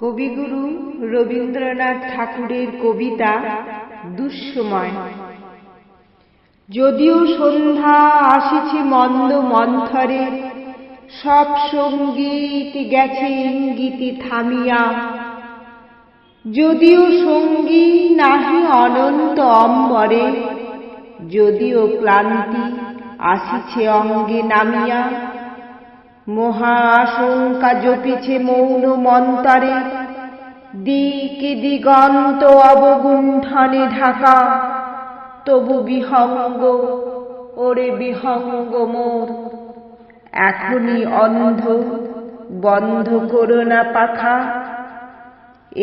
কবিগুরু রবীন্দ্রনাথ ঠাকুরের কবিতা দুঃসময়। যদিও সন্ধ্যা আসিছে মন্দ মন্থরে, সব সঙ্গীত গেছে ইঙ্গিতে থামিয়া। যদিও সঙ্গী নাহি অনন্ত অম্বরে, যদিও ক্লান্তি আসিছে অঙ্গে নামিয়া। মহা আশঙ্কা জপিছে মৌন মন্তরে, দিক দিগন্ত অবগুণ্ঠনে ঢাকা। তবু বিহঙ্গ, ওরে বিহঙ্গ মোর, এখনই অন্ধ, বন্ধ করো না পাখা।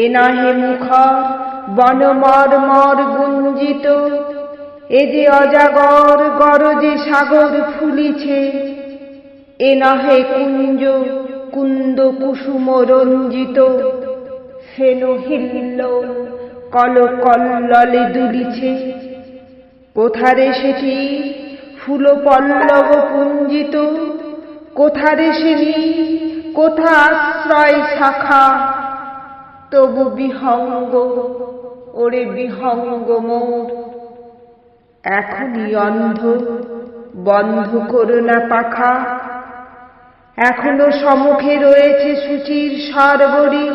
এ নহে মুখর বনমর্মর গুঞ্জিত, এ যে অজাগর গরজে সাগর ফুলিছে। এ নহে কুঞ্জ কুন্দ কুসুম রঞ্জিত, ফেন হিল্লোল কলকল্ললে দুলিছে। কোথারে সেটি ফুল পল্লব পুঞ্জিত, কোথারে সেনি কোথা আশ্রয় শাখা। তবু বিহঙ্গ, ওরে বিহঙ্গ মোর, এখনই অন্ধ, বন্ধ করো না পাখা। এখনো সম্মুখে রয়েছে সূচির সরবরি,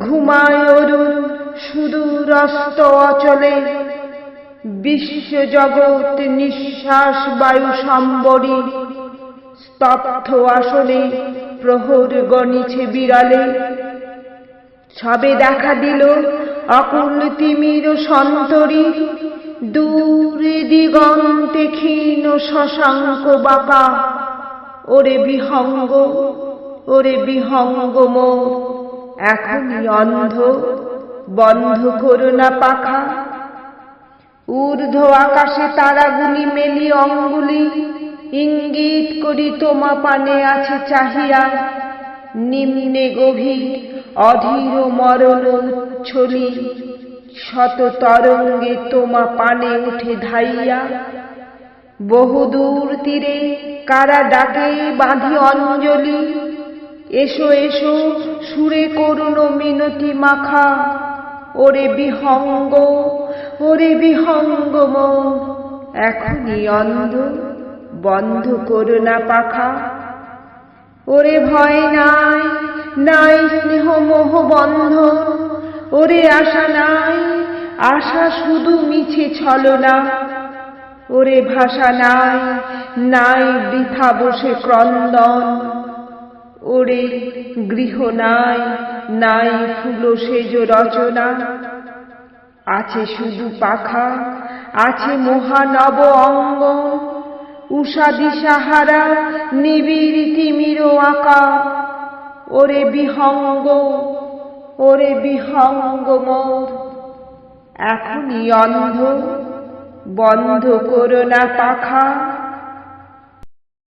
ঘুমায় অরুণ সুদূরস্ত অচলে। বিশ্বজগৎ নিঃশ্বাস বায়ু সম্বরী, স্তব্ধ আসনে প্রহর গণিছে বিরলে। সবে দেখা দিল অকুল তিমির সন্তরী, দূরে দিগন্তে ক্ষীণ শশাঙ্ক বাঁকা। ওরে বিহঙ্গ, ওরে বিহঙ্গ মোর, এখনই অন্ধ, বন্ধ করো না পাখা। ঊর্ধ্ব আকাশে তারাগুলি মেলি অঙ্গুলি, ইঙ্গিত করি তোমা পানে আছে চাহিয়া। নিম্নে গভীর অধীর মরণ উচ্ছলি, শত তরঙ্গে তোমা পানে উঠে ধাইয়া। বহুদূর তীরে কারা ডাকে বাঁধি অঞ্জলি, এসো এসো সুরে করুণ মিনতি মাখা। ওরে বিহঙ্গ, ওরে বিহঙ্গ মোর, এখনই অন্ধ, বন্ধ করো না পাখা। ওরে ভয় নাই, নাই স্নেহ মোহ বন্ধন, ওরে আশা নাই, আশা শুধু মিছে ছলনা। ওরে ভাষা নাই, নাই বৃথা বসে ক্রন্দন, ওরে গৃহ নাই, নাই ফুল সেজ রচনা। আছে শুধু পাখা, আছে মহানব অঙ্গন, উষা দিশাহারা নিবিড় তিমির আঁকা। ওরে বিহঙ্গ, ওরে বিহঙ্গ মোর, এখনই অন্ধ, বন্ধ করো না পাখা।